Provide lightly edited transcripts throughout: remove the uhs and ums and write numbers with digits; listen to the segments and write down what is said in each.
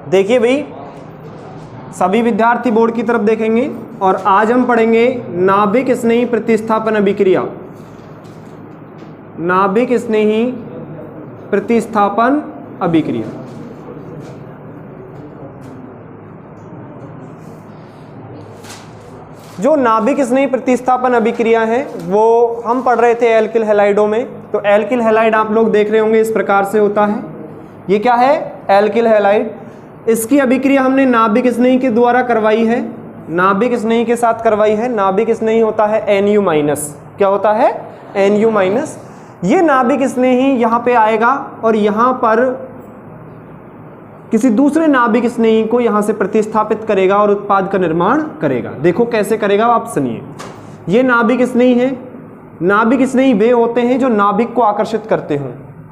देखिए भाई, सभी विद्यार्थी बोर्ड की तरफ देखेंगे और आज हम पढ़ेंगे नाभिक स्नेही प्रतिस्थापन अभिक्रिया। नाभिक स्नेही प्रतिस्थापन अभिक्रिया। जो नाभिक स्नेही प्रतिस्थापन अभिक्रिया है वो हम पढ़ रहे थे एल्किल हैलाइडों में। तो एल्किल हैलाइड आप लोग देख रहे होंगे इस प्रकार से होता है। ये क्या है? Alkyl halide. इसकी अभिक्रिया हमने नाभिक स्नेही के द्वारा करवाई है, नाभिक स्नेही के साथ करवाई है। नाभिक स्नेही होता है Nu-। क्या होता है? Nu-। ये नाभिक स्नेही यहाँ पे आएगा और यहाँ पर किसी दूसरे नाभिक स्नेही को यहाँ से प्रतिस्थापित करेगा और उत्पाद का निर्माण करेगा। देखो कैसे करेगा, आप सुनिए। ये नाभिक स्नेही है। नाभिक स्नेही वे होते हैं जो नाभिक को आकर्षित करते हों।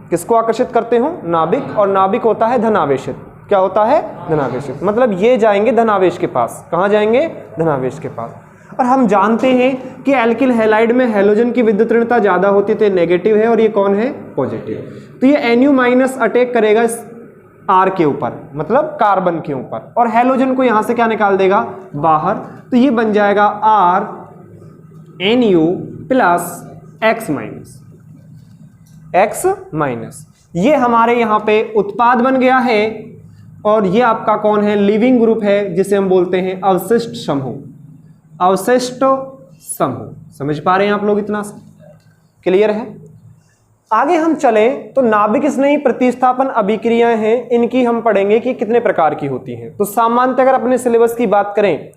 किसको आकर्षित करते हों? नाभिक। और नाभिक होता है धनावेशित। क्या होता है? धनावेशित। मतलब ये जाएंगे धनावेश के पास। कहाँ जाएंगे? धनावेश के पास। और हम जानते हैं कि एल्किल हैलाइड में हैलोजन की विद्युत ऋणता ज़्यादा होती है, तो नेगेटिव है, और ये कौन है? पॉजिटिव। तो ये Nu- अटैक करेगा इस R के ऊपर, मतलब कार्बन के ऊपर, और हैलोजन को यहां से क्या निकाल देगा? बाहर। तो ये बन जाएगा RNu प्लस X-। ये हमारे यहाँ पे उत्पाद बन गया है। और ये आपका कौन है? लिविंग ग्रुप है, जिसे हम बोलते हैं अवशिष्ट समूह। अवशिष्ट समूह। समझ पा रहे हैं आप लोग? इतना क्लियर है? आगे हम चले तो नाभिक स्नेही प्रतिस्थापन अभिक्रियाएं हैं, इनकी हम पढ़ेंगे कि कितने प्रकार की होती हैं। तो सामान्यतः अगर अपने सिलेबस की बात करें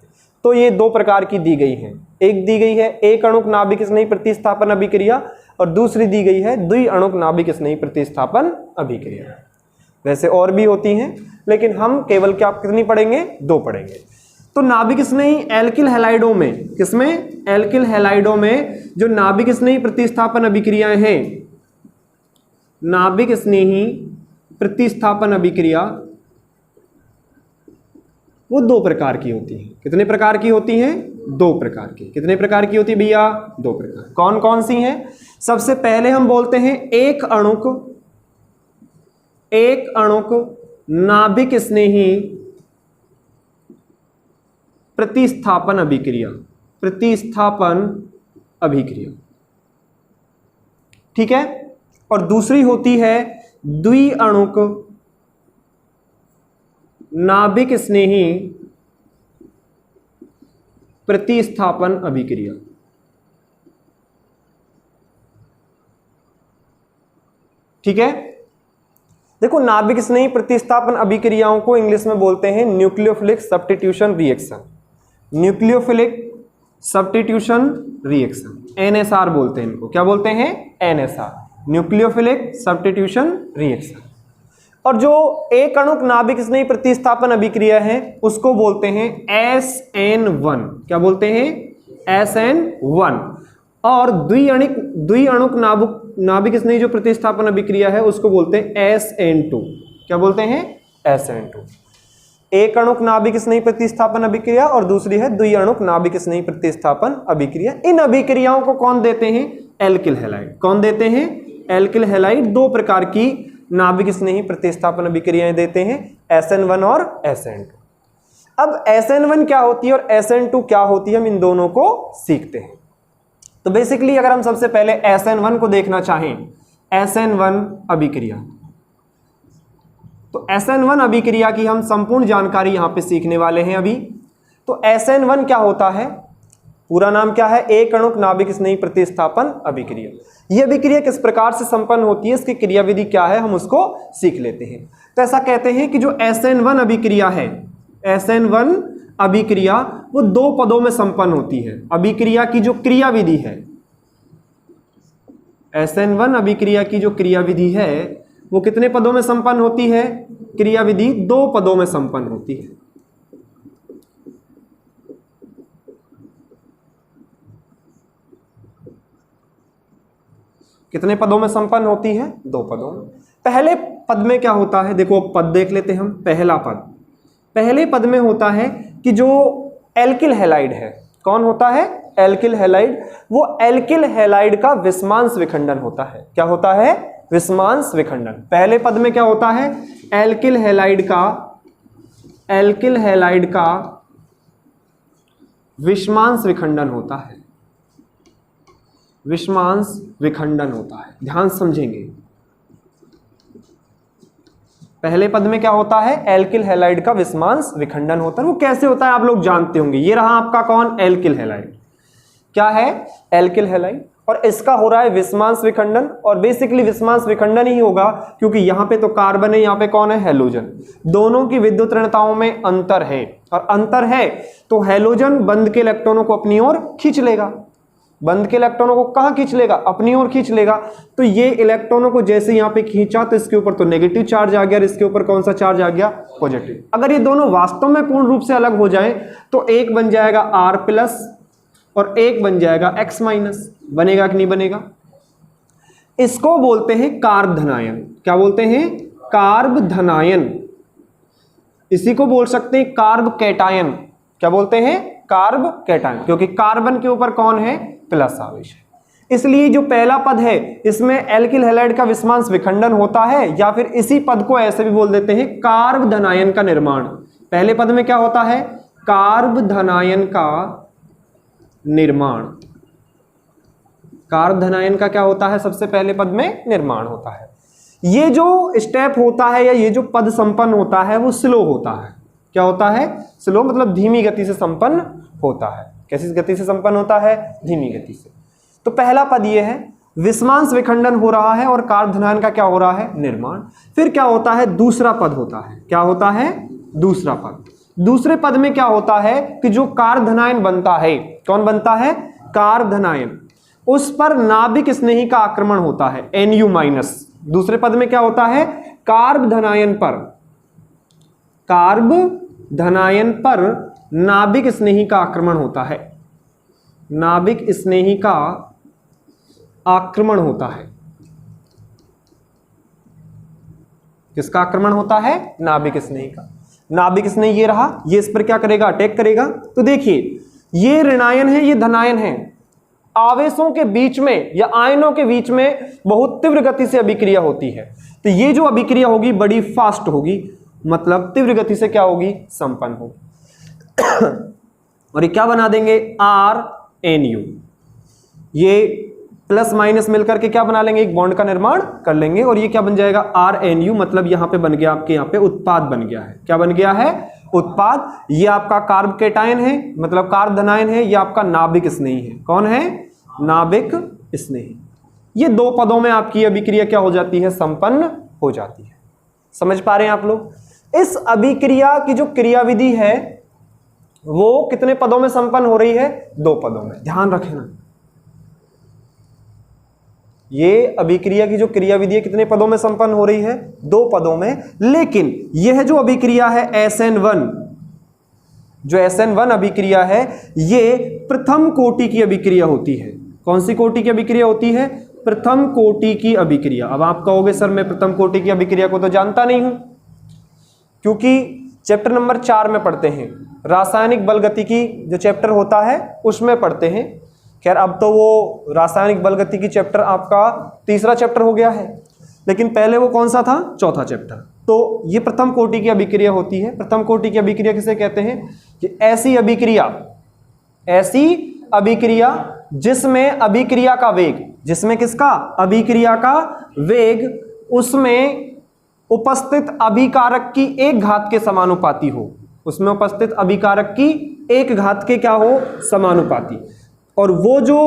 तो ये दो प्रकार की दी गई हैं। एक दी गई है एक अणुक नाभिक स्नेही प्रतिस्थापन अभिक्रिया, और दूसरी दी गई है द्वि अणुक नाभिक स्नेही प्रतिस्थापन अभिक्रिया। वैसे और भी होती हैं, लेकिन हम केवल क्या कितनी पढ़ेंगे? दो पढ़ेंगे। तो नाभिक स्नेही एल्किल हैलाइडों में, किसमें? एल्किल हैलाइडों में जो नाभिक स्नेही प्रतिस्थापन अभिक्रियाएं हैं, नाभिक स्नेही प्रतिस्थापन अभिक्रिया वो दो प्रकार की होती है। कितने प्रकार की होती हैं? दो प्रकार की। कितने प्रकार की होती है भैया? दो प्रकार। कौन कौन सी हैं? सबसे पहले हम बोलते हैं एक अणुक नाभिक स्नेही प्रतिस्थापन अभिक्रिया। प्रतिस्थापन अभिक्रिया, ठीक है। और दूसरी होती है द्वि अणुक नाभिक स्नेही प्रतिस्थापन अभिक्रिया। ठीक है। देखो, नाभिक स्नेही प्रतिस्थापन अभिक्रियाओं को इंग्लिश में बोलते हैं nucleophilic substitution reaction. Nucleophilic substitution reaction, NSR बोलते हैं इनको। क्या बोलते हैं? NSR, nucleophilic substitution reaction. और जो एक अणुक नाभिक स्नेही प्रतिस्थापन अभिक्रिया है उसको बोलते हैं SN1। क्या बोलते हैं? SN1। और द्वि अणुक नाभिक स्नेही जो प्रतिस्थापन अभिक्रिया है उसको बोलते हैं SN2। क्या बोलते हैं? SN2। एक अणुक नाभिक स्नेही प्रतिस्थापन अभिक्रिया और दूसरी है द्वि अणुक नाभिक स्नेही प्रतिस्थापन अभिक्रिया। इन अभिक्रियाओं को कौन देते हैं? Alkyl halide. कौन देते हैं? Alkyl halide. दो प्रकार की नाभिक स्नेही प्रतिस्थापन अभिक्रियाएं देते हैं, SN1 और SN2। अब SN1 क्या होती है और SN2 क्या होती है, हम इन दोनों को सीखते हैं। तो बेसिकली अगर हम सबसे पहले SN1 को देखना चाहें, SN1 अभिक्रिया, तो SN1 अभिक्रिया की हम संपूर्ण जानकारी यहां पे सीखने वाले हैं अभी। तो SN1 क्या होता है? पूरा नाम क्या है? एक अणुक नाभिक स्नेही प्रतिस्थापन अभिक्रिया। यह अभिक्रिया किस प्रकार से संपन्न होती है, इसकी क्रियाविधि क्या है, हम उसको सीख लेते हैं। तो ऐसा कहते हैं कि जो SN1 अभिक्रिया है, SN1 अभिक्रिया वो दो पदों में संपन्न होती है। अभिक्रिया की जो क्रियाविधि है, SN1 अभिक्रिया की जो क्रियाविधि है वो कितने पदों में संपन्न होती है? क्रियाविधि दो पदों में संपन्न होती है। कितने पदों में संपन्न होती है? दो पदों में। पहले पद में क्या होता है? देखो पद देख लेते हैं हम। पहला पद, पहले पद में होता है कि जो एल्किल हैलाइड है, कौन होता है? Alkyl halide. वो एल्किल हैलाइड का विस्मांस विखंडन होता है। क्या होता है? विस्मांस विखंडन। पहले पद में क्या होता है? एल्किल हैलाइड का एल्किल हैलाइड का विषमांश विखंडन होता है, विषमांश विखंडन होता है। ध्यान समझेंगे, पहले पद में क्या होता है, एल्किल हैलाइड का विषमांश विखंडन होता है। वो कैसे होता है आप लोग जानते होंगे। ये रहा आपका कौन, एल्किल हैलाइड। क्या है, एल्किल हैलाइड, और इसका हो रहा है विषमांश विखंडन। और बेसिकली विषमांश विखंडन ही होगा क्योंकि यहां पे तो कार्बन है, यहां पे कौन है, हैलोजन। दोनों की विद्युत ऋणताओं में अंतर है, और अंतर है तो हैलोजन बंद के इलेक्ट्रॉनों को अपनी ओर खींच लेगा। बंद के इलेक्ट्रॉनों को कहां खींच लेगा, अपनी ओर खींच लेगा। तो ये इलेक्ट्रॉनों को जैसे यहां पे खींचा तो इसके ऊपर तो नेगेटिव चार्ज आ गया, और इसके ऊपर कौन सा चार्ज आ गया, पॉजिटिव। अगर ये दोनों वास्तव में पूर्ण रूप से अलग हो जाए तो एक बन जाएगा R+ और एक बन जाएगा X-। बनेगा कि नहीं बनेगा। इसको बोलते हैं कार्ब धनायन। क्या बोलते हैं, कार्ब धनायन। इसी को बोल सकते हैं कार्ब कैटायन। क्या बोलते हैं, कार्ब कैटायन, क्योंकि कार्बन के ऊपर कौन है, प्लस आवेश है। इसलिए जो पहला पद है इसमें एल्किल हैलाइड का विषमांश विखंडन होता है, या फिर इसी पद को ऐसे भी बोल देते हैं कार्ब धनायन का निर्माण। पहले पद में क्या होता है, कार्ब धनायन का निर्माण। कार्ब धनायन का क्या होता है, सबसे पहले पद में निर्माण होता है। ये जो स्टेप होता है या ये जो पद संपन्न होता है वो स्लो होता है। क्या होता है, स्लो, मतलब धीमी गति से संपन्न होता है। कैसी गति से संपन्न होता है, धीमी गति से। तो पहला पद ये है, विषमांश विखंडन हो रहा है और कार्ब धनायन का क्या हो रहा है, निर्माण। फिर क्या होता है, दूसरा पद होता है। क्या होता है, दूसरा पद। दूसरे पद में क्या होता है कि जो कार्ब धनायन बनता है, कौन बनता है, कार्ब धनायन, उस पर नाभिक स्नेही का आक्रमण होता है, Nu-। दूसरे पद में क्या होता है, कार्ब धनायन पर, कार्ब धनायन पर नाभिक स्नेही का आक्रमण होता है। नाभिक स्नेही का आक्रमण होता है। किसका आक्रमण होता है, नाभिक स्नेही का। नाभिक स्नेही ये रहा, ये इस पर क्या करेगा, अटैक करेगा। तो देखिए ये ऋणायन है, ये धनायन है। आवेशों के बीच में या आयनों के बीच में बहुत तीव्र गति से अभिक्रिया होती है। तो ये जो अभिक्रिया होगी बड़ी फास्ट होगी, मतलब तीव्र गति से क्या होगी, संपन्न होगी। और ये क्या बना देंगे, RNU। ये प्लस माइनस मिलकर के क्या बना लेंगे, एक बॉन्ड का निर्माण कर लेंगे, और ये क्या बन जाएगा, RNU। मतलब यहां पे बन गया, आपके यहां पे उत्पाद बन गया है। क्या बन गया है, उत्पाद। ये आपका कार्ब कैटायन है, मतलब कार्ब धनायन है। ये आपका नाभिक स्नेही है। कौन है, नाभिक स्नेही। ये दो पदों में आपकी अभिक्रिया क्या हो जाती है, संपन्न हो जाती है। समझ पा रहे हैं आप लोग। इस अभिक्रिया की जो क्रियाविधि है वो कितने पदों में संपन्न हो रही है, दो पदों में। ध्यान रखना, ये अभिक्रिया की जो क्रियाविधि है कितने पदों में संपन्न हो रही है, दो पदों में। लेकिन यह जो अभिक्रिया है SN1, जो SN1 अभिक्रिया है, ये प्रथम कोटि की अभिक्रिया होती है। कौन सी कोटि की अभिक्रिया होती है, प्रथम कोटि की अभिक्रिया। अब आप कहोगे सर मैं प्रथम कोटि की अभिक्रिया को तो जानता नहीं हूं, क्योंकि चैप्टर नंबर 4 में पढ़ते हैं, रासायनिक बल गतिकी जो चैप्टर होता है उसमें पढ़ते हैं। खैर अब तो वो रासायनिक बल गतिकी चैप्टर आपका तीसरा चैप्टर हो गया है, लेकिन पहले वो कौन सा था, चौथा चैप्टर। तो ये प्रथम कोटि की अभिक्रिया होती है। प्रथम कोटि की अभिक्रिया किसे कहते हैं, कि ऐसी अभिक्रिया जिसमें अभिक्रिया का वेग, जिसमें किसका, अभिक्रिया का वेग, उसमें उपस्थित अभिकारक की एक घात के समानुपाती हो। उसमें उपस्थित अभिकारक की एक घात के क्या हो, समानुपाती। और वो जो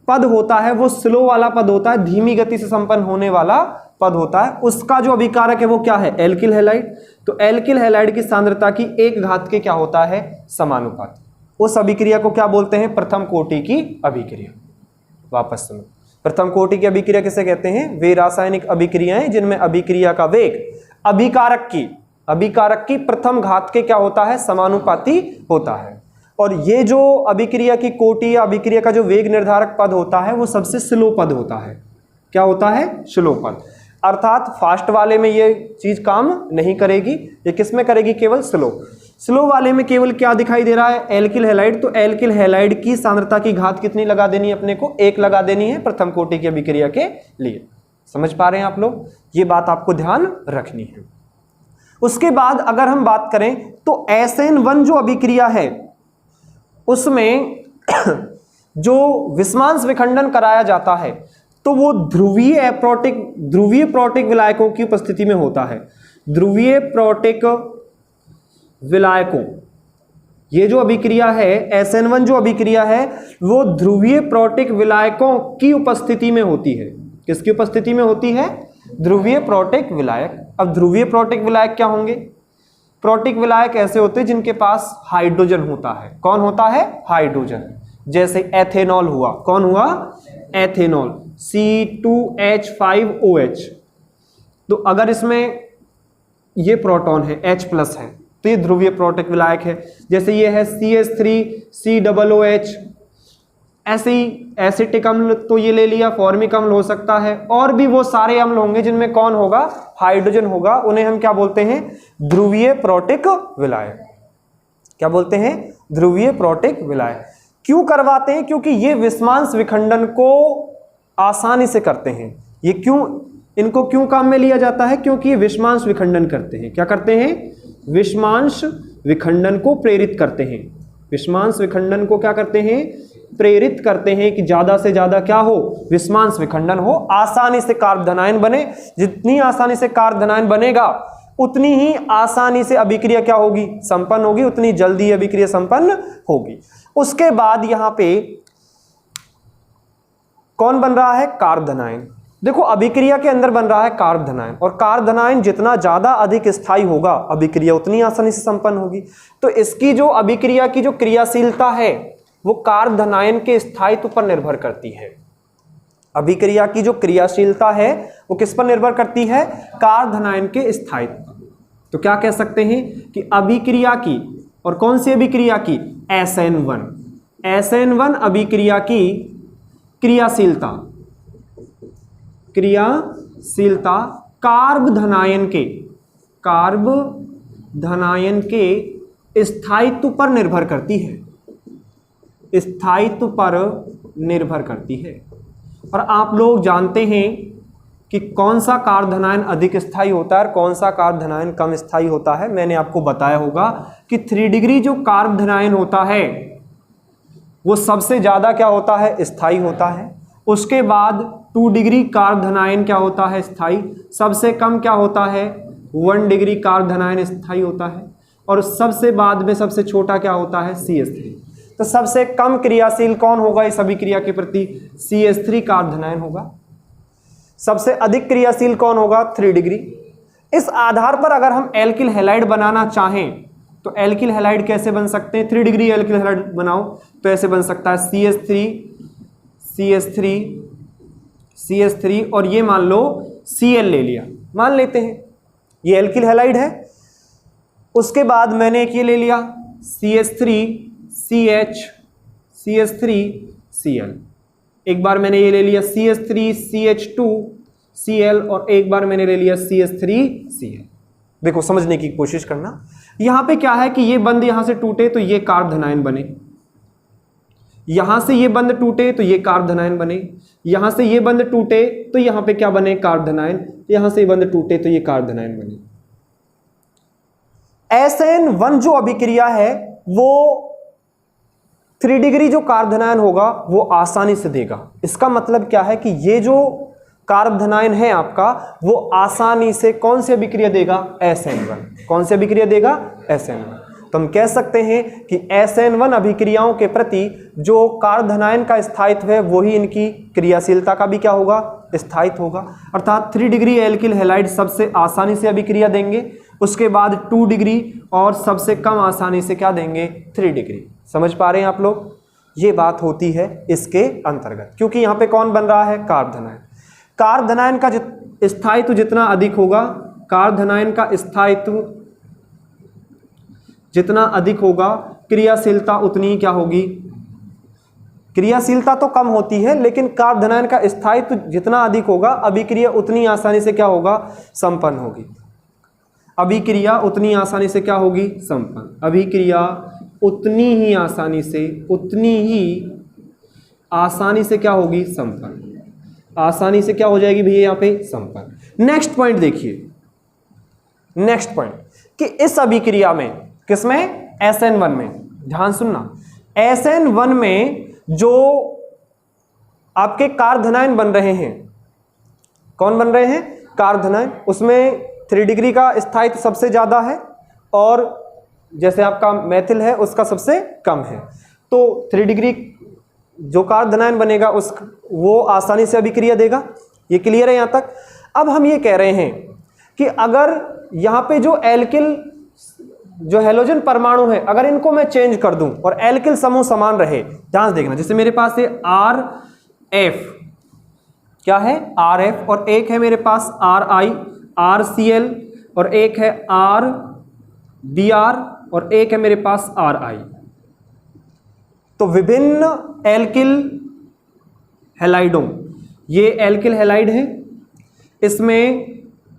पद होता है वो स्लो वाला पद होता है, धीमी गति से संपन्न होने वाला पद होता है। उसका जो अभिकारक है वो क्या है, एल्किल हैलाइड। तो एल्किल हैलाइड की सांद्रता की एक घात के क्या होता है, समानुपाती। उस अभिक्रिया को क्या बोलते हैं, प्रथम कोटि की अभिक्रिया। वापस सुनो, प्रथम कोटि की अभिक्रिया किसे कहते हैं, वे रासायनिक अभिक्रियाएं जिनमें अभिक्रिया का वेग अभिकारक की प्रथम घात के क्या होता है, समानुपाती होता है। और ये जो अभिक्रिया की कोटि या अभिक्रिया का जो वेग निर्धारक पद होता है वो सबसे स्लो पद होता है। क्या होता है, स्लो पद। अर्थात फास्ट वाले में ये चीज काम नहीं करेगी, ये किस में करेगी, केवल स्लो वाले में केवल क्या दिखाई दे रहा है, एल्किल हैलाइड। तो एल्किल हैलाइड की सांद्रता की घात कितनी लगा देनी है अपने को, 1 लगा देनी है प्रथम कोटि की अभिक्रिया के लिए। समझ पा रहे हैं आप लोग, ये बात आपको ध्यान रखनी है। उसके बाद अगर हम बात करें तो SN1 जो अभिक्रिया है उसमें जो विस्मांस विखंडन कराया जाता है तो वो ध्रुवीय प्रोटिक विलायकों की उपस्थिति में होता है। ध्रुवीय प्रोटिक विलायकों, ये जो अभिक्रिया है SN1 जो अभिक्रिया है वो ध्रुवीय प्रोटिक विलायकों की उपस्थिति में होती है। किसकी उपस्थिति में होती है? ध्रुवीय प्रोटिक विलायक। अब ध्रुवीय प्रोटिक विलायक क्या होंगे? प्रोटिक विलायक ऐसे होते हैं जिनके पास हाइड्रोजन होता है। कौन होता है? हाइड्रोजन। जैसे एथेनॉल हुआ। कौन हुआ? Ethanol, C2H5OH। तो अगर इसमें ये प्रोटॉन है H+ है तो ये ध्रुवीय प्रोटिक विलायक है। जैसे ये है CH3COOH, ऐसे ही एसिटिक अम्ल तो ये ले लिया, फॉर्मिक अम्ल हो सकता है, और भी वो सारे अम्ल होंगे जिनमें कौन होगा? हाइड्रोजन होगा। उन्हें हम क्या बोलते हैं? ध्रुवीय प्रोटिक विलायक। क्या बोलते हैं? ध्रुवीय प्रोटिक विलायक। क्यों करवाते हैं? क्योंकि ये विस्मांस विखंडन को आसानी से करते हैं। ये इनको क्यों काम में लिया जाता है? क्योंकि ये विस्मांस विखंडन करते हैं। क्या करते हैं? विस्मांस विखंडन को प्रेरित करते हैं। विस्मांस विखंडन को क्या करते हैं? प्रेरित करते हैं कि ज्यादा से ज्यादा क्या हो? विस्मांस विखंडन हो, आसानी से कार्बधनायन बने। जितनी आसानी से कार्बधनायन बनेगा उतनी ही आसानी से अभिक्रिया क्या होगी? संपन्न होगी, उतनी जल्दी अभिक्रिया संपन्न होगी। उसके बाद यहां पे कौन बन रहा है? कार्बधनायन। देखो अभिक्रिया के अंदर बन रहा है कार्बधनायन, और कार्बधनायन जितना ज्यादा अधिक स्थायी होगा अभिक्रिया उतनी आसानी से संपन्न होगी। तो इसकी जो अभिक्रिया की जो क्रियाशीलता है वो कार्बधनायन के स्थायित्व पर निर्भर करती है। अभिक्रिया की जो क्रियाशीलता है वो किस पर निर्भर करती है? कार्बधनायन के स्थायित्व पर। तो क्या कह सकते हैं कि अभिक्रिया की, और कौन सी अभिक्रिया की? SN1 अभिक्रिया की क्रियाशीलता कार्बधनायन के स्थायित्व पर निर्भर करती है। स्थायित्व पर निर्भर करती है। और आप लोग जानते हैं कि कौन सा कार्बधनायन अधिक स्थायी होता है और कौन सा कार्बधनायन कम स्थायी होता है। मैंने आपको बताया होगा कि 3 डिग्री जो कार्बधनायन होता है वो सबसे ज्यादा क्या होता है? स्थायी होता है। उसके बाद 2 डिग्री कार्बधनायन क्या होता है? स्थायी। सबसे कम क्या होता है? 1 डिग्री कार्बधनायन स्थायी होता है। और सबसे बाद में सबसे छोटा क्या होता है? CH3। तो सबसे कम क्रियाशील कौन होगा इस अभिक्रिया के प्रति? CH3 कार्बधनायन होगा। सबसे अधिक क्रियाशील कौन होगा? 3 डिग्री। इस आधार पर अगर हम एल्किल हैलाइड बनाना चाहें तो एल्किल हैलाइड कैसे बन सकते हैं? 3 डिग्री एल्किल हैलाइड बनाओ तो ऐसे बन सकता है CH3 और ये मान लो Cl ले लिया, मान लेते हैं ये एल्किल हैलाइड है। उसके बाद मैंने एक ये ले लिया CH3CL, एक बार मैंने ये ले लिया CH3CH2Cl और एक बार मैंने ले लिया CH3Cl। देखो समझने की कोशिश करना, यहां पे क्या है कि ये बंद यहां से टूटे तो ये कार्बधनायन बने, यहां से ये बंद टूटे तो ये कार्बधनायन बने, यहां से ये बंद टूटे तो यहां पे क्या बने? कार्बधनायन। यहां से ये बंद टूटे तो ये कार्बधनायन बने। SN1 जो अभिक्रिया है वो 3 डिग्री जो कार्बधनायन होगा वो आसानी से देगा। इसका मतलब क्या है कि ये जो कार्बधनायन है आपका वो आसानी से कौन सी अभिक्रिया देगा? SN1। कौन सी अभिक्रिया देगा? SN1। तो हम कह सकते हैं कि SN1 अभिक्रियाओं के प्रति जो कार्बधनायन का स्थायित्व है वही इनकी क्रियाशीलता का भी क्या होगा? स्थायित्व होगा। अर्थात 3 डिग्री एल्किल हैलाइड सबसे आसानी से अभिक्रिया देंगे, उसके बाद 2 डिग्री और सबसे कम आसानी से क्या देंगे? 3 डिग्री। समझ पा रहे हैं आप लोग? ये बात होती है इसके अंतर्गत, क्योंकि यहाँ पे कौन बन रहा है? कार्बधनायन। कार्बधनायन का स्थायित्व जितना अधिक होगा, कार्बधनायन का स्थायित्व जितना अधिक होगा, क्रियाशीलता उतनी क्या होगी? क्रियाशीलता तो कम होती है लेकिन कार्बधनायन का स्थायित्व जितना अधिक होगा अभिक्रिया उतनी आसानी से क्या होगा? संपन्न होगी। अभिक्रिया उतनी आसानी से क्या होगी? संपन्न। अभिक्रिया उतनी ही आसानी से क्या होगी? संपन्न। आसानी से क्या हो जाएगी भैया यहाँ पे? संपन्न। नेक्स्ट पॉइंट देखिए, नेक्स्ट पॉइंट कि इस अभिक्रिया में, किसमें, SN1 में, ध्यान सुनना, SN1 में जो आपके कार्बोधनायन बन रहे हैं, कौन बन रहे हैं, कार्बोधनायन, उसमें 3 डिग्री का स्थायित्व सबसे ज्यादा है और जैसे आपका मेथिल है उसका सबसे कम है। तो 3 डिग्री जो कार्बोधनायन बनेगा वो आसानी से अभिक्रिया देगा। ये क्लियर है यहां तक। अब हम ये कह रहे हैं कि अगर यहां पे जो एल्किल, जो हेलोजन परमाणु है, अगर इनको मैं चेंज कर दूं और एल्किल समूह समान रहे, ध्यान देखना, जैसे मेरे पास है RF, क्या है, RF, और एक है मेरे पास RI, RCl, और एक है RBr, और एक है मेरे पास RI। तो विभिन्न एल्किल हैलाइडों, ये एल्किल हैलाइड है, इसमें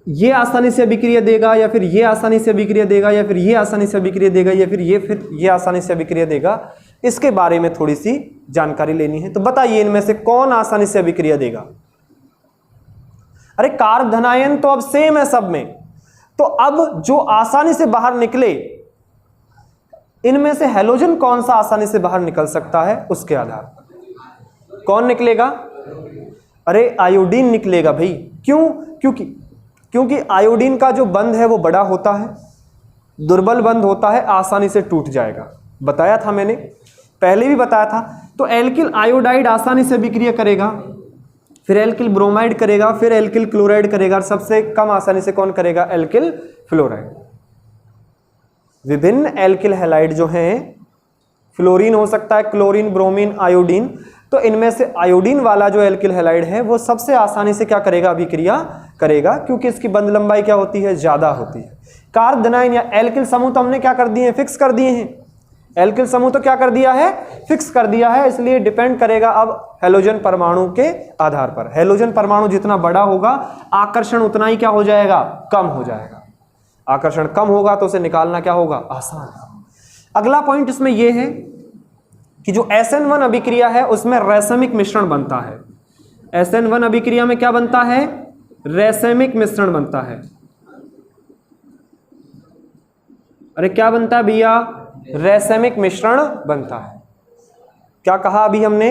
ये आसानी से अभिक्रिया देगा, या फिर ये आसानी से अभिक्रिया देगा, या फिर ये आसानी से अभिक्रिया देगा, या फिर ये आसानी से अभिक्रिया देगा। इसके बारे में थोड़ी सी जानकारी लेनी है। तो बताइए इनमें से कौन आसानी से अभिक्रिया देगा। अरे कार्बोधनायन तो अब सेम है सब में, तो अब जो आसानी से बाहर निकले, इनमें से हैलोजन कौन सा आसानी से बाहर निकल सकता है, उसके आधार पर कौन निकलेगा, अरे आयोडीन निकलेगा भाई। क्यों? क्योंकि आयोडीन का जो बंध है वो बड़ा होता है, दुर्बल बंध होता है, आसानी से टूट जाएगा। बताया था मैंने, पहले भी बताया था। तो एल्किल आयोडाइड आसानी से अभिक्रिया करेगा, फिर एल्किल ब्रोमाइड करेगा, फिर एल्किल क्लोराइड करेगा, और सबसे कम आसानी से कौन करेगा, एल्किल फ्लोराइड। विभिन्न एल्किल हैलाइड जो हैं, फ्लोरीन हो सकता है, क्लोरीन, ब्रोमीन, आयोडीन, तो इनमें से आयोडीन वाला जो एल्किल हैलाइड है वो सबसे आसानी से क्या करेगा, अभिक्रिया करेगा, क्योंकि इसकी बंध लंबाई क्या होती है, ज्यादा होती है। कार्बोधनायन या एल्किल समूह तो हमने क्या कर दिए हैं, फिक्स कर दिए हैं। एल्किल समूह तो क्या कर दिया है, फिक्स कर दिया है, इसलिए डिपेंड करेगा अब हैलोजन परमाणु के आधार पर। हैलोजन परमाणु जितना बड़ा होगा, आकर्षण उतना ही क्या हो जाएगा, कम हो जाएगा। आकर्षण कम होगा तो उसे निकालना क्या होगा, आसान। अगला पॉइंट इसमें यह है कि जो SN1 अभिक्रिया है उसमें रैसमिक मिश्रण बनता है। SN1 अभिक्रिया में क्या बनता है, रैसमिक मिश्रण बनता है। अरे क्या बनता है भैया, रैसमिक मिश्रण बनता है। क्या कहा अभी हमने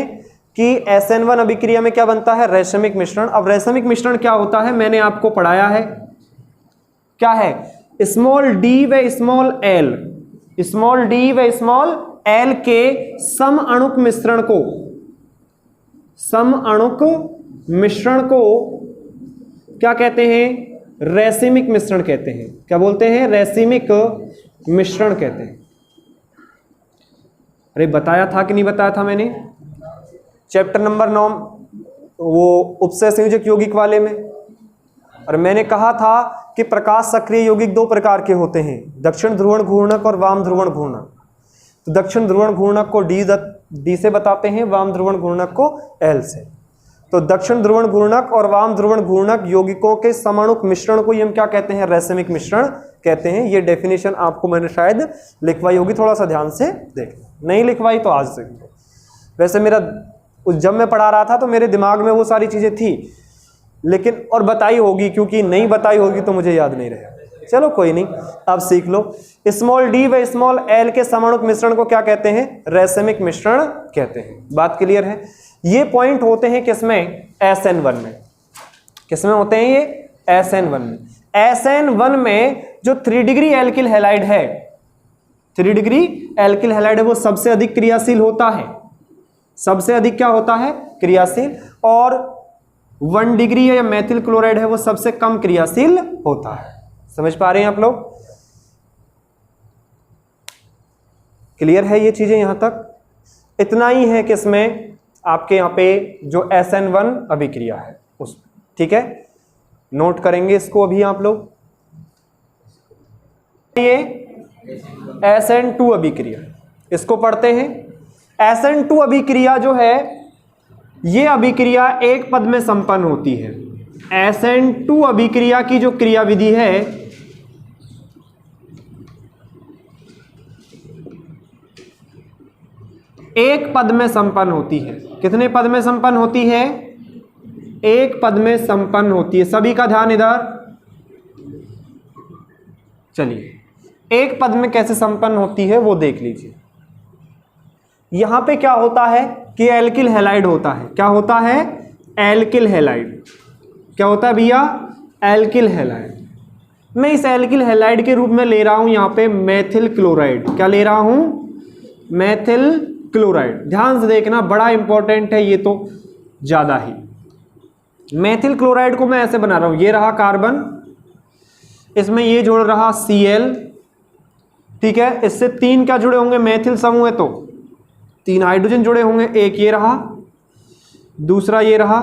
कि SN1 अभिक्रिया में क्या बनता है, रैसमिक मिश्रण। अब रैसमिक मिश्रण क्या होता है, मैंने आपको पढ़ाया है, क्या है, स्मॉल डी व स्मॉल एल, स्मॉल डी व स्मॉल एल के सम अणुक मिश्रण को, सम अणुक मिश्रण को क्या कहते हैं, रैसिमिक मिश्रण कहते हैं। क्या बोलते हैं, रैसिमिक मिश्रण कहते हैं। अरे बताया था कि नहीं बताया था मैंने, चैप्टर नंबर 9 वो उपसय संयोजक यौगिक वाले में। और मैंने कहा था कि प्रकाश सक्रिय यौगिक 2 प्रकार के होते हैं, दक्षिण ध्रुवण घूर्णक और वाम ध्रुवण घूर्णक। तो दक्षिण ध्रुवण घूर्णक को डी से बताते हैं, वाम ध्रुवण घूर्णक को एल से। तो दक्षिण ध्रुवण घूर्णक और वाम ध्रुवण घूर्णक यौगिकों के समअणुक मिश्रण को हम क्या कहते हैं, रैसमिक मिश्रण कहते हैं। ये डेफिनेशन आपको मैंने शायद लिखवाई होगी, थोड़ा सा ध्यान से देखना, नहीं लिखवाई तो आज से। वैसे मेरा जब मैं पढ़ा रहा था तो मेरे दिमाग में वो सारी चीजें थी, लेकिन और बताई होगी, क्योंकि नहीं बताई होगी तो मुझे याद नहीं रहेगा। चलो कोई नहीं, अब सीख लो। स्मॉल डी व स्मॉल एल के समअणुक मिश्रण को क्या कहते हैं, रैसमिक मिश्रण कहते हैं। बात क्लियर है। ये पॉइंट होते हैं किसमें, SN1 में। किसमें होते हैं ये, SN1 में। SN1 में जो 3 डिग्री एल्किल हैलाइड है, 3 डिग्री एल्किल हैलाइड है, वो सबसे अधिक क्रियाशील होता है। सबसे अधिक क्या होता है, क्रियाशील। और 1 डिग्री या मेथिल क्लोराइड है वो सबसे कम क्रियाशील होता है। समझ पा रहे हैं आप लोग, क्लियर है ये चीजें यहां तक। इतना ही है कि इसमें आपके यहां पे जो SN1 अभिक्रिया है उसमें, ठीक है, नोट करेंगे इसको अभी आप लोग। ये SN2 अभिक्रिया, इसको पढ़ते हैं। SN2 अभिक्रिया जो है, ये अभिक्रिया एक पद में संपन्न होती है। SN2 अभिक्रिया की जो क्रियाविधि है, एक पद में संपन्न होती है। कितने पद में संपन्न होती है, एक पद में संपन्न होती है। सभी का ध्यान इधर, चलिए एक पद में कैसे संपन्न होती है वो देख लीजिए। यहां पे क्या होता है कि एल्किल हैलाइड होता है। क्या होता है? Alkyl halide. क्या होता है भैया? Alkyl halide. मैं इस एल्किल हैलाइड के रूप में ले रहा हूं यहां पे मेथिल क्लोराइड। क्या ले रहा हूं? Methyl chloride. ध्यान से देखना, बड़ा इंपॉर्टेंट है ये तो ज्यादा ही। मेथिल क्लोराइड को मैं ऐसे बना रहा हूं, ये रहा कार्बन, इसमें ये जुड़ रहा Cl, ठीक है। इससे 3 क्या जुड़े होंगे? मेथिल समूह है तो 3 हाइड्रोजन जुड़े होंगे। एक ये रहा, दूसरा ये रहा।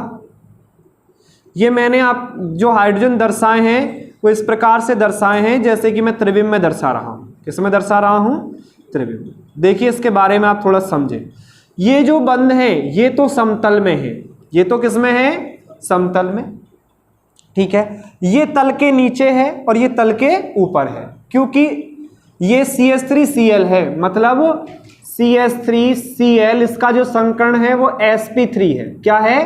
ये मैंने आप जो हाइड्रोजन दर्शाए हैं वो इस प्रकार से दर्शाए हैं जैसे कि मैं त्रिविम में दर्शा रहा हूं। किस में दर्शा रहा हूं? त्रिविम। देखिए इसके बारे में आप थोड़ा समझें। ये जो बंध है ये तो समतल में है। ये तो किस में है? समतल में, ठीक है। ये तल के नीचे है और ये तल के ऊपर है, क्योंकि ये CH3Cl है, मतलब CH3Cl इसका जो संकरण है वो sp3 है। क्या है?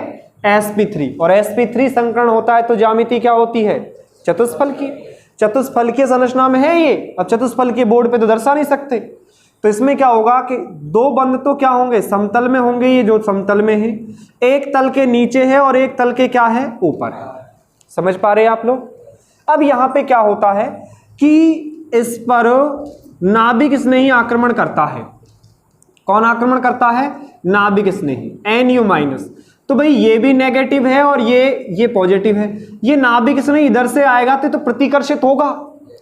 sp3। और sp3 संकरण होता है तो ज्यामिति क्या होती है? चतुष्फलकीय। चतुष्फलकीय संरचना में है ये। अब चतुष्फलकीय बोर्ड पे तो दर्शा नहीं सकते, तो इसमें क्या होगा कि 2 बंध तो क्या होंगे? समतल में होंगे। ये जो समतल में है, एक तल के नीचे है और एक तल के क्या है? ऊपर है। समझ पा रहे हैं आप लोग? अब यहां पे क्या होता है कि इस पर नाभिक स्नेही आक्रमण करता है। कौन आक्रमण करता है? नाभिक स्नेही, Nu-। तो भाई ये भी नेगेटिव है और ये पॉजिटिव है। ये नाभिक स्नेही इधर से आएगा तो प्रतिकर्षित होगा।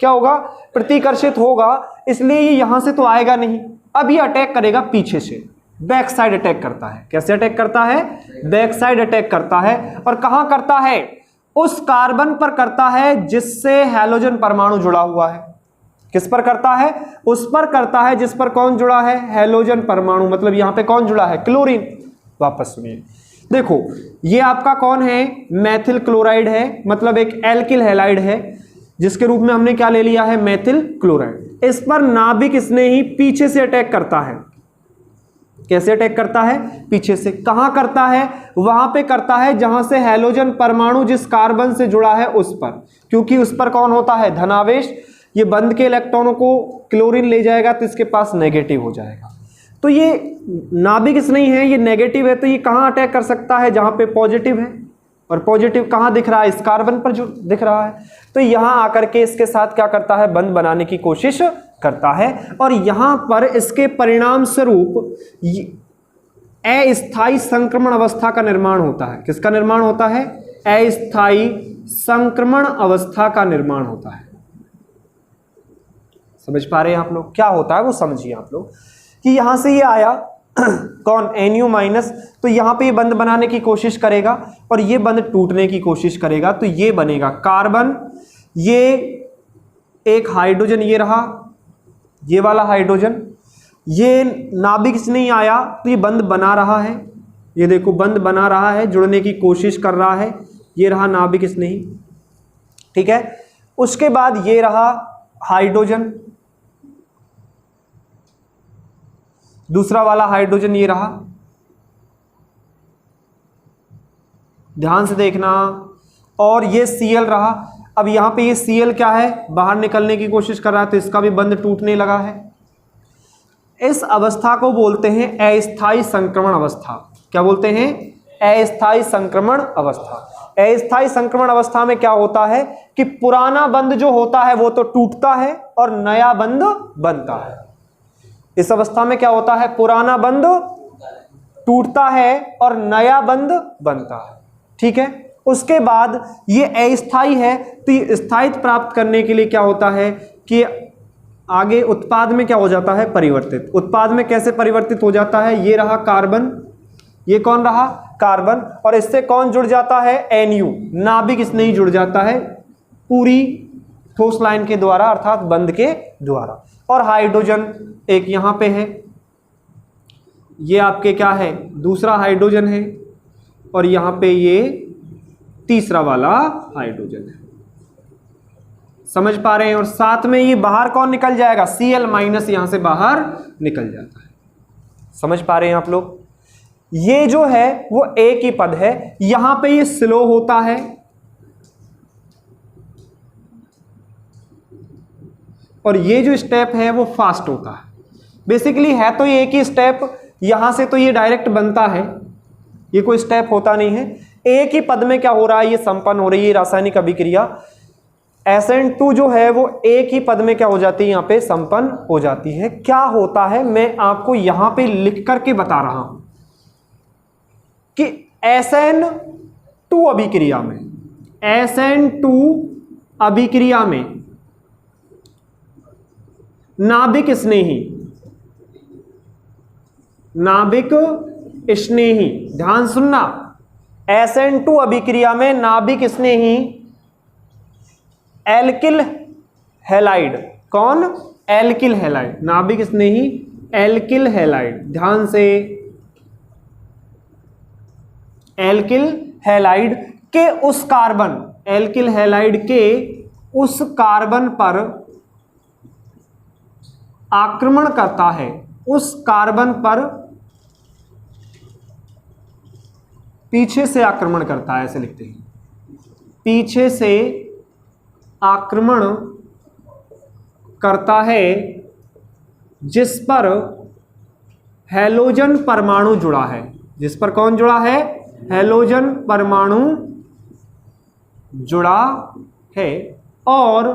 क्या होगा? प्रतिकर्षित होगा, इसलिए ये यहां से तो आएगा नहीं। अब ये अटैक करेगा पीछे से, बैक साइड अटैक करता है। कैसे अटैक करता है? बैक साइड अटैक करता है। और कहां करता है? उस कार्बन पर करता है जिससे हैलोजन परमाणु जुड़ा हुआ है। किस पर करता है? उस पर करता है जिस पर कौन जुड़ा है? हैलोजन परमाणु। मतलब यहां पे कौन जुड़ा है? क्लोरीन। वापस सुनिए, देखो ये आपका कौन है? मेथिल क्लोराइड है, मतलब एक एल्किल हैलाइड है जिसके रूप में हमने क्या ले लिया है? Methyl chloride. इस पर नाभिक स्नेही पीछे से अटैक करता है। कैसे अटैक करता है? पीछे से। कहां करता है? वहां पे करता है जहां से हैलोजन परमाणु जिस कार्बन से जुड़ा है उस पर, क्योंकि उस पर कौन होता है? धनावेश। ये बंध के इलेक्ट्रॉनों को क्लोरीन ले जाएगा तो इसके पास नेगेटिव हो जाएगा। तो ये नाभिक स्नेही है, ये नेगेटिव है, तो ये कहां अटैक कर सकता है? जहां पे पॉजिटिव है। और पॉजिटिव कहां दिख रहा है? इस कार्बन पर जो दिख रहा है। तो यहां आकर के इसके साथ क्या करता है? बंध बनाने की कोशिश करता है। और यहां पर इसके परिणाम स्वरूप अस्थायी संक्रमण अवस्था का निर्माण होता है। किसका निर्माण होता है? अस्थायी संक्रमण अवस्था का निर्माण होता है। समझ पा रहे हैं आप लोग? क्या होता है वो समझिए आप लोग कि यहां से ये आया कौन? Nu-, तो यहां पे ये बंध बनाने की कोशिश करेगा और ये बंध टूटने की कोशिश करेगा। तो ये बनेगा कार्बन, ये एक हाइड्रोजन, ये रहा ये वाला हाइड्रोजन। ये नाभिक से नहीं आया तो ये बंध बना रहा है। ये देखो बंध बना रहा है, जुड़ने की कोशिश कर रहा है। ये रहा नाभिक स्नेही, ठीक है। उसके बाद ये रहा हाइड्रोजन, दूसरा वाला हाइड्रोजन ये रहा। ध्यान से देखना। और ये Cl रहा। अब यहां पे ये Cl क्या है? बाहर निकलने की कोशिश कर रहा है, तो इसका भी बंध टूटने लगा है। इस अवस्था को बोलते हैं अस्थायी संक्रमण अवस्था। क्या बोलते हैं? अस्थायी संक्रमण अवस्था। अस्थायी संक्रमण अवस्था में क्या होता है कि पुराना बंध जो होता है वो तो टूटता है और नया बंध बनता है। इस अवस्था में क्या होता है? पुराना बंध टूटता है और नया बंध बनता है, ठीक है। उसके बाद ये अस्थायी है, तो ये स्थायित्व प्राप्त करने के लिए क्या होता है कि आगे उत्पाद में क्या हो जाता है? परिवर्तित। उत्पाद में कैसे परिवर्तित हो जाता है? ये रहा कार्बन, ये कौन रहा? कार्बन। और इससे कौन जुड़ जाता है? Nu, नाभिक स्नेही जुड़ जाता है पूरी ठोस लाइन के द्वारा, अर्थात बंध के द्वारा। और हाइड्रोजन एक यहां पे है, ये आपके क्या है? दूसरा हाइड्रोजन है। और यहां पे ये तीसरा वाला हाइड्रोजन है। समझ पा रहे हैं? और साथ में ये बाहर कौन निकल जाएगा? Cl- यहां से बाहर निकल जाता है। समझ पा रहे हैं आप लोग? ये जो है वो एक ही पद है। यहां पे ये स्लो होता है, और ये जो स्टेप है वो फास्ट होता है। बेसिकली है तो ये एक ही स्टेप, यहां से तो ये डायरेक्ट बनता है, ये कोई स्टेप होता नहीं है, एक ही पद में क्या हो रहा है, ये संपन्न हो रही है रासायनिक अभिक्रिया। SN2 जो है वो एक ही पद में क्या हो जाती है, यहां पे संपन्न हो जाती है। क्या होता है मैं आपको यहां पे लिख करके बता रहा हूं कि SN2 अभिक्रिया में, SN2 अभिक्रिया में नाभिक स्नेही, नाभिक स्नेही, ध्यान सुनना, SN2 अभिक्रिया में नाभिक स्नेही एल्किल हैलाइड, कौन, एल्किल हैलाइड, नाभिक स्नेही एल्किल हैलाइड, ध्यान से, एल्किल हैलाइड के उस कार्बन, एल्किल हैलाइड के उस कार्बन पर आक्रमण करता है, उस कार्बन पर पीछे से आक्रमण करता है, ऐसे लिखते हैं, पीछे से आक्रमण करता है, जिस पर हैलोजन परमाणु जुड़ा है, जिस पर कौन जुड़ा है, हैलोजन परमाणु जुड़ा है, और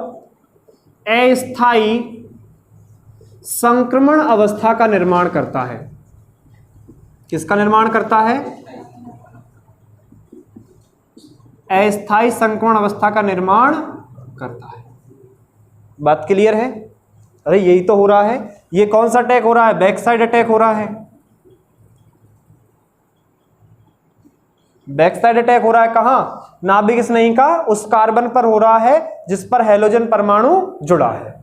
अस्थायी संक्रमण अवस्था का निर्माण करता है। किसका निर्माण करता है, अस्थायी संक्रमण अवस्था का निर्माण करता है। बात क्लियर है? अरे यही तो हो रहा है, ये कौन सा अटैक हो रहा है, बैक साइड अटैक हो रहा है, बैक साइड अटैक हो रहा है, कहां, नाभिक स्नेही का उस कार्बन पर हो रहा है जिस पर हैलोजन परमाणु जुड़ा है,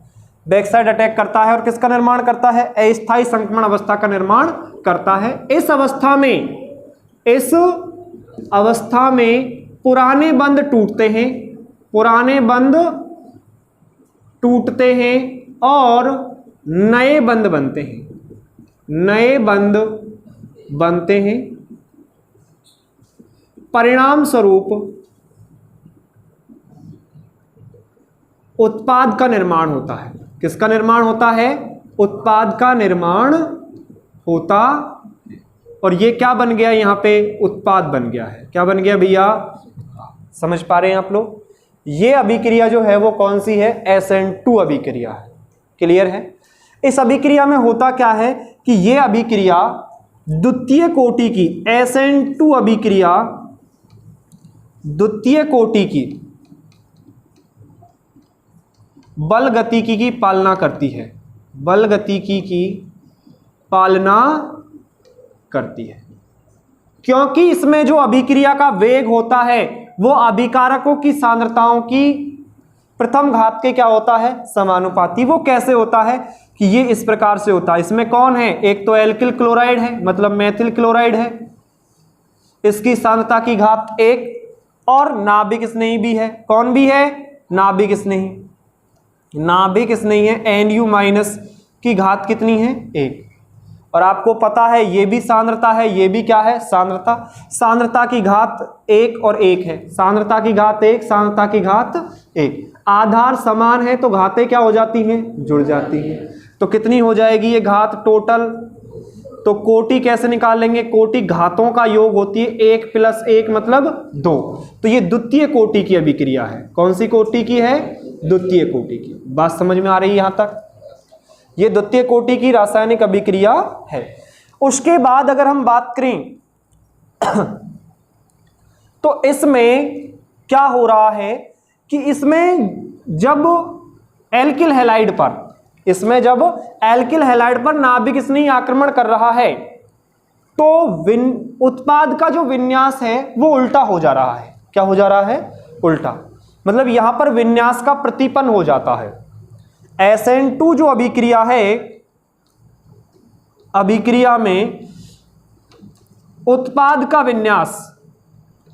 बैक साइड अटैक करता है और किसका निर्माण करता है, अस्थायी संक्रमण अवस्था का निर्माण करता है। इस अवस्था में पुराने बंध टूटते हैं, पुराने बंध टूटते हैं और नए बंध बनते हैं, नए बंध बनते हैं। परिणाम स्वरूप उत्पाद का निर्माण होता है। किसका निर्माण होता है, उत्पाद का निर्माण होता, और ये क्या बन गया, यहां पे उत्पाद बन गया है। क्या बन गया भैया, समझ पा रहे हैं आप लोग? ये अभिक्रिया जो है वो कौन सी है, SN2 अभिक्रिया है। क्लियर है? इस अभिक्रिया में होता क्या है कि ये अभिक्रिया द्वितीय कोटि की, SN2 अभिक्रिया द्वितीय कोटि की बल गतिकी की पालना करती है, बल गतिकी की पालना करती है, क्योंकि इसमें जो अभिक्रिया का वेग होता है वो अभिकारकों की सांद्रताओं की प्रथम घात के क्या होता है, समानुपाती। वो कैसे होता है कि ये इस प्रकार से होता है, इसमें कौन है, एक तो एल्किल क्लोराइड है, मतलब मेथिल क्लोराइड है, इसकी सांद्रता की घात 1, और नाभिक स्नेही भी है, कौन भी है, नाभिक स्नेही, नाभिक स्नेही है, Nu- की घात कितनी है, 1। और आपको पता है ये भी सांद्रता है, ये भी क्या है, सांद्रता, सांद्रता की घात 1 और 1 है, सांद्रता की घात 1, सांद्रता की घात 1। आधार समान है तो घातें क्या हो जाती हैं, जुड़ जाती हैं। तो कितनी हो जाएगी ये घात टोटल, तो कोटि कैसे निकालेंगे, कोटि घातों का योग होती है, 1 + 1 मतलब 2। तो ये द्वितीय कोटि की अभिक्रिया है। कौन सी कोटि की है, द्वितीय कोटि की। बात समझ में आ रही है यहां तक? ये द्वितीय कोटि की रासायनिक अभिक्रिया है। उसके बाद अगर हम बात करें तो इसमें क्या हो रहा है कि इसमें जब एल्किल हैलाइड पर, इसमें जब एल्किल हैलाइड पर नाभिक स्नेही आक्रमण कर रहा है तो उत्पाद का जो विन्यास है वो उल्टा हो जा रहा है। क्या हो जा रहा है, उल्टा, मतलब यहां पर विन्यास का प्रतिपन्न हो जाता है। SN2 जो अभिक्रिया है, अभिक्रिया में उत्पाद का विन्यास,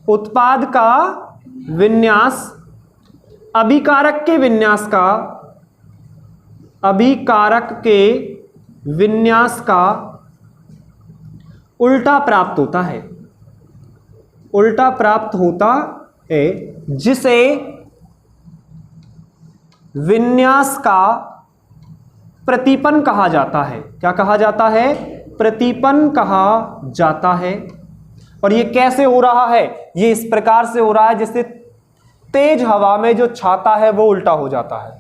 उत्पाद का विन्यास अभिकारक के विन्यास का, अभिकारक के विन्यास का उल्टा प्राप्त होता है, उल्टा प्राप्त होता है, जिसे विन्यास का प्रतिपन्न कहा जाता है। क्या कहा जाता है? प्रतिपन्न कहा जाता है। और ये कैसे हो रहा है? ये इस प्रकार से हो रहा है जैसे तेज हवा में जो छाता है वो उल्टा हो जाता है।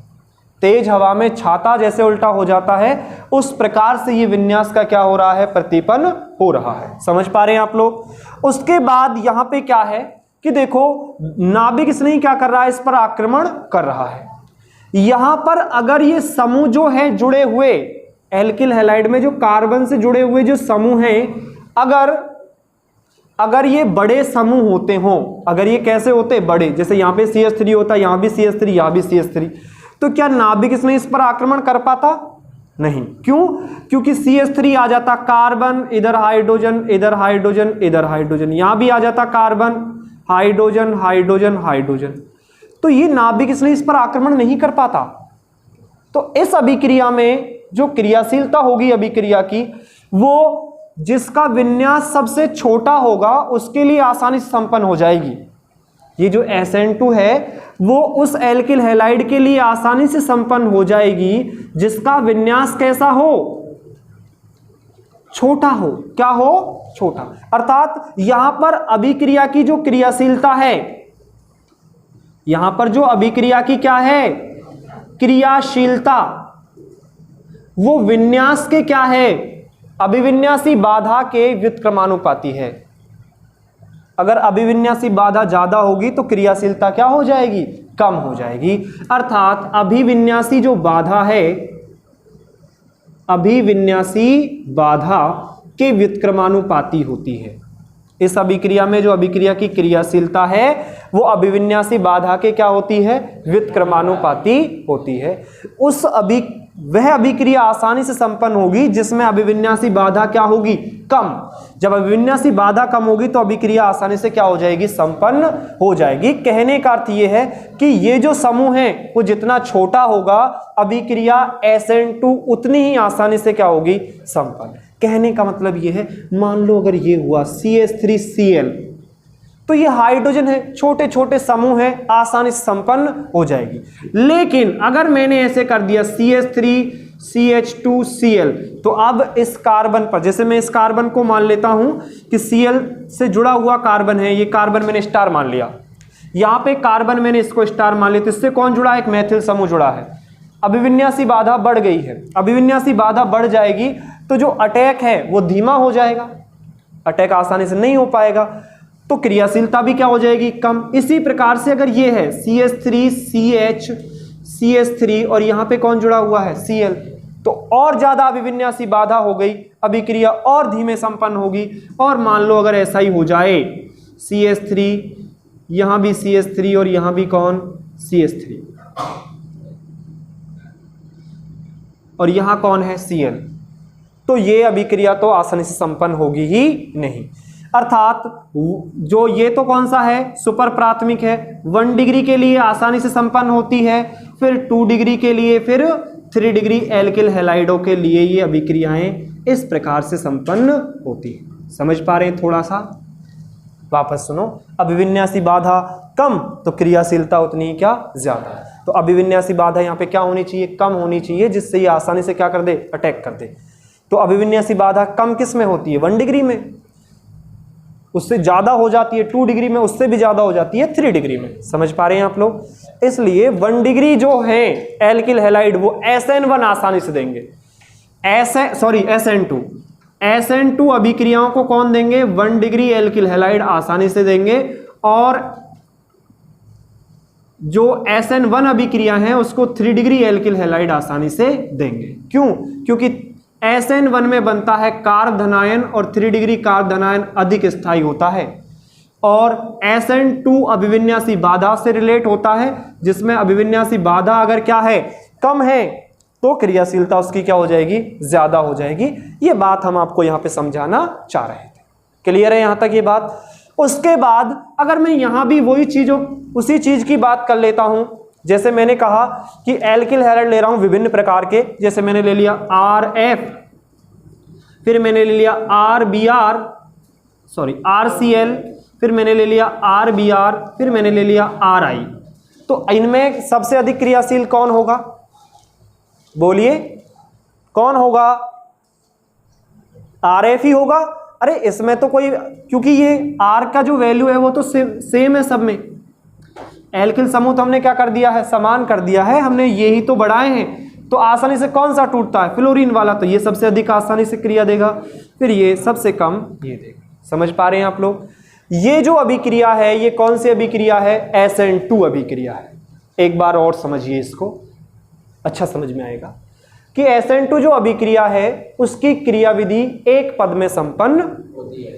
तेज हवा में छाता जैसे उल्टा हो जाता है, उस प्रकार से ये विन्यास का क्या हो रहा है? प्रतिपन्न हो रहा है। समझ पा रहे हैं आप लोग? उसके बाद यहां पे क्या है कि देखो नाभिक इसलिए क्या कर रहा है? इस पर आक्रमण कर रहा है। यहां पर अगर ये समूह जो है जुड़े हुए एल्किल हैलाइड में जो कार्बन से जुड़े हुए जो समूह हैं, अगर ये बड़े समूह होते हों, अगर ये कैसे होते? बड़े, जैसे यहां पे CH3 होता, यहां भी CH3, यहां भी CH3, तो क्या नाभिक इसमें इस पर आक्रमण कर पाता? नहीं। क्यों? क्योंकि CH3 आ जाता कार्बन, इधर हाइड्रोजन, इधर हाइड्रोजन, इधर हाइड्रोजन, यहां भी आ जाता कार्बन, हाइड्रोजन, हाइड्रोजन, हाइड्रोजन, तो ये नाभिक इसलिए इस पर आक्रमण नहीं कर पाता। तो इस अभिक्रिया में जो क्रियाशीलता होगी अभिक्रिया की, वो जिसका विन्यास सबसे छोटा होगा उसके लिए आसानी से संपन्न हो जाएगी। ये जो SN2 है वो उस एल्किल हैलाइड के लिए आसानी से संपन्न हो जाएगी जिसका विन्यास कैसा हो? छोटा हो। क्या हो? छोटा। अर्थात यहां पर अभिक्रिया की जो क्रियाशीलता है, यहां पर जो अभिक्रिया की क्या है? क्रियाशीलता, वो विन्यास के क्या है? अभिविन्यासी बाधा के व्युत्क्रमानुपाती है। अगर अभिविन्यासी बाधा ज्यादा होगी तो क्रियाशीलता क्या हो जाएगी? कम हो जाएगी। अर्थात अभिविन्यासी जो बाधा है, अभिविन्यासी बाधा के व्युत्क्रमानुपाती होती है। इस अभिक्रिया में जो अभिक्रिया की क्रियाशीलता है वो अभिविन्यासी बाधा के क्या होती है? व्युत्क्रमानुपाती होती है। वह अभिक्रिया आसानी से संपन्न होगी जिसमें अभिविन्यासी बाधा क्या होगी? कम। जब अभिविन्यासी बाधा कम होगी तो अभिक्रिया आसानी से क्या हो जाएगी? संपन्न हो जाएगी। कहने का अर्थ यह है कि ये जो समूह है वो जितना छोटा होगा अभिक्रिया SN2 उतनी ही आसानी से क्या होगी? संपन्न। कहने का मतलब यह है, मान लो अगर ये हुआ CH3Cl, तो ये हाइड्रोजन है, छोटे छोटे समूह है, आसानी से संपन्न हो जाएगी। लेकिन अगर मैंने ऐसे कर दिया CH3CH2Cl, तो अब इस कार्बन पर, जैसे मैं इस कार्बन को मान लेता हूं कि Cl से जुड़ा हुआ कार्बन है, ये कार्बन मैंने स्टार मान लिया, यहां पे कार्बन मैंने इसको स्टार मान लिया, तो इससे कौन जुड़ा है? एक मैथिल समूह जुड़ा है। अभिविन्यासी बाधा बढ़ गई है। अभिविन्यासी बाधा बढ़ जाएगी तो जो अटैक है वो धीमा हो जाएगा, अटैक आसानी से नहीं हो पाएगा, तो क्रियाशीलता भी क्या हो जाएगी? कम। इसी प्रकार से अगर ये है CH3CH3 और यहां पे कौन जुड़ा हुआ है? Cl, तो और ज्यादा अभिविन्यासी बाधा हो गई, अभिक्रिया और धीमे संपन्न होगी। और मान लो अगर ऐसा ही हो जाए CH3, यहां भी CH3 और यहां भी कौन? CH3, और यहां कौन है? Cl, तो ये अभिक्रिया तो आसानी से संपन्न होगी ही नहीं। अर्थात जो ये तो कौन सा है? सुपर प्राथमिक है। 1 डिग्री के लिए आसानी से संपन्न होती है, फिर 2 डिग्री के लिए, फिर 3 डिग्री एल्किल हैलाइडों के लिए ये अभिक्रियाएं इस प्रकार से संपन्न होती है। समझ पा रहे हैं? थोड़ा सा वापस सुनो। अभिविन्यासी बाधा कम तो क्रियाशीलता उतनी ही क्या? ज्यादा। तो अभिविन्यासी बाधा यहाँ पे क्या होनी चाहिए? कम होनी चाहिए, जिससे ये आसानी से क्या कर दे? अटैक कर दे। तो अभिविन्यासी बाधा कम किस में होती है? 1 डिग्री में। उससे ज्यादा हो जाती है 2 डिग्री में, उससे भी ज्यादा हो जाती है 3 डिग्री में। समझ पा रहे हैं आप लोग? इसलिए 1 डिग्री जो है एल्किल हैलाइड वो SN1 आसानी से देंगे। SN2 अभिक्रियाओं को कौन देंगे? 1 डिग्री एल्किल हैलाइड आसानी से देंगे। और जो SN1 अभिक्रिया है उसको 3 डिग्री एल्किल हैलाइड आसानी से देंगे। क्यों? क्योंकि SN1 में बनता है कार्ब धनायन और 3 डिग्री कार्ब धनायन अधिक स्थायी होता है, और SN2 अभिविन्यासी बाधा से रिलेट होता है, जिसमें अभिविन्यासी बाधा अगर क्या है? कम है, तो क्रियाशीलता उसकी क्या हो जाएगी? ज्यादा हो जाएगी। ये बात हम आपको यहां पे समझाना चाह रहे थे। क्लियर है यहां तक ये बात? उसके बाद अगर मैं यहां भी उसी चीज की बात कर लेता हूं, जैसे मैंने कहा कि एल्किल हैलाइड ले रहा हूं विभिन्न प्रकार के, जैसे मैंने ले लिया RF, फिर मैंने ले लिया RCl, फिर मैंने ले लिया RBr, फिर मैंने ले लिया RI। तो इनमें सबसे अधिक क्रियाशील कौन होगा? बोलिए। कौन होगा? RF ही होगा। अरे इसमें तो कोई, क्योंकि ये R का जो वैल्यू है वो तो सेम है सब में। एल्किल समूह तो हमने क्या कर दिया है? समान कर दिया है हमने, यही तो बढ़ाए हैं। तो आसानी से कौन सा टूटता है? फ्लोरीन वाला। तो ये सबसे अधिक आसानी से क्रिया देगा, फिर ये सबसे कम ये देगा। समझ पा रहे हैं आप लोग? ये जो अभिक्रिया है ये कौन सी अभिक्रिया है? SN2 अभिक्रिया है। एक बार और समझिए इसको, अच्छा समझ में आएगा कि SN2 जो अभिक्रिया है उसकी क्रियाविधि एक पद में संपन्न होती है।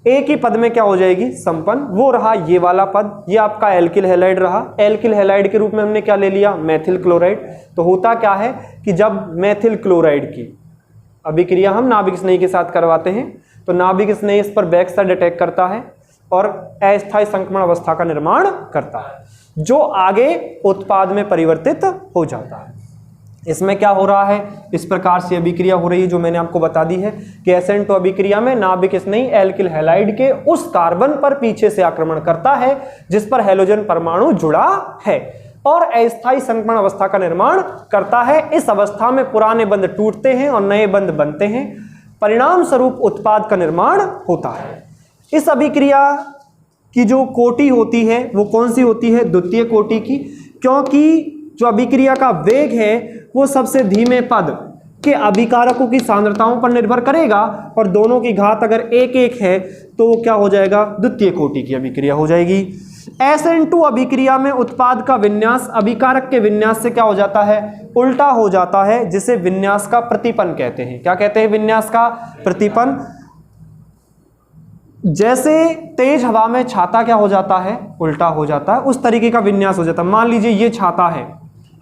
एक ही पद में क्या हो जाएगी? संपन्न। वो रहा ये वाला पद, ये आपका एल्किल हैलाइड रहा। एल्किल हैलाइड के रूप में हमने क्या ले लिया? Methyl chloride. तो होता क्या है कि जब मेथिल क्लोराइड की अभिक्रिया हम नाभिक स्नेही के साथ करवाते हैं तो नाभिक स्नेही इस पर बैक साइड अटैक करता है और अस्थायी संक्रमण अवस्था का निर्माण करता है, जो आगे उत्पाद में परिवर्तित हो जाता है। इसमें क्या हो रहा है? इस प्रकार से अभिक्रिया हो रही है जो मैंने आपको बता दी है कि SN2 अभिक्रिया में नाभिक स्नेही एल्किल हैलाइड के उस कार्बन पर पीछे से आक्रमण करता है जिस पर हैलोजन परमाणु जुड़ा है और अस्थायी संक्रमण अवस्था का निर्माण करता है। इस अवस्था में पुराने बंध टूटते हैं और नए बंध बनते हैं, परिणाम स्वरूप उत्पाद का निर्माण होता है। इस अभिक्रिया की जो कोटि होती है वो कौन सी होती है? द्वितीय कोटि की, क्योंकि जो अभिक्रिया का वेग है वो सबसे धीमे पद के अभिकारकों की सांद्रताओं पर निर्भर करेगा और दोनों की घात अगर एक एक है तो क्या हो जाएगा? द्वितीय कोटि की अभिक्रिया हो जाएगी। SN2 अभिक्रिया में उत्पाद का विन्यास अभिकारक के विन्यास से क्या हो जाता है? उल्टा हो जाता है, जिसे विन्यास का प्रतिपन्न कहते हैं। क्या कहते हैं? विन्यास का प्रतिपन्न। जैसे तेज हवा में छाता क्या हो जाता है? उल्टा हो जाता है, उस तरीके का विन्यास हो जाता है। मान लीजिए ये छाता है,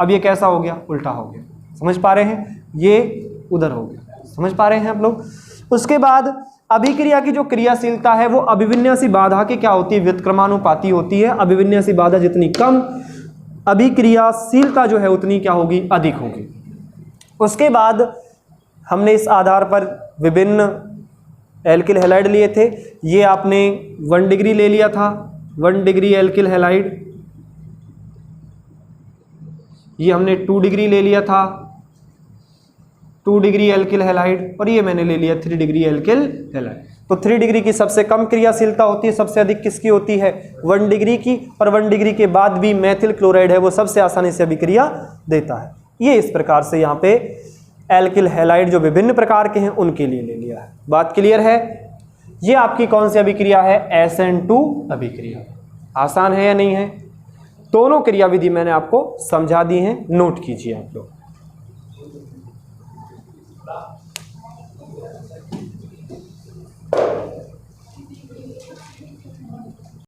अब ये कैसा हो गया? उल्टा हो गया। समझ पा रहे हैं? ये उधर हो गया। समझ पा रहे हैं आप लोग? उसके बाद अभिक्रिया की जो क्रियाशीलता है वो अभिविन्यासी बाधा की क्या होती है? व्युत्क्रमानुपाती होती है। अभिविन्यासी बाधा जितनी कम, अभिक्रियाशीलता जो है उतनी क्या होगी? अधिक होगी। उसके बाद हमने इस आधार पर विभिन्न एल्किल हैलाइड लिए थे। ये आपने 1 डिग्री ले लिया था, 1 डिग्री एल्किल हैलाइड। ये हमने 2 डिग्री ले लिया था, 2 डिग्री एल्किल हैलाइड। और ये मैंने ले लिया 3 डिग्री एल्किल हैलाइड। तो 3 डिग्री की सबसे कम क्रियाशीलता होती है, सबसे अधिक किसकी होती है? 1 डिग्री की। और 1 डिग्री के बाद भी मेथिल क्लोराइड है वो सबसे आसानी से अभिक्रिया देता है। ये इस प्रकार से यहाँ पे एल्किल हैलाइड जो विभिन्न प्रकार के हैं उनके लिए ले लिया है। बात क्लियर है? ये आपकी कौन सी अभिक्रिया है? SN2 अभिक्रिया। आसान है या नहीं है? दोनों क्रिया विधि मैंने आपको समझा दी हैं, नोट कीजिए आप लोग।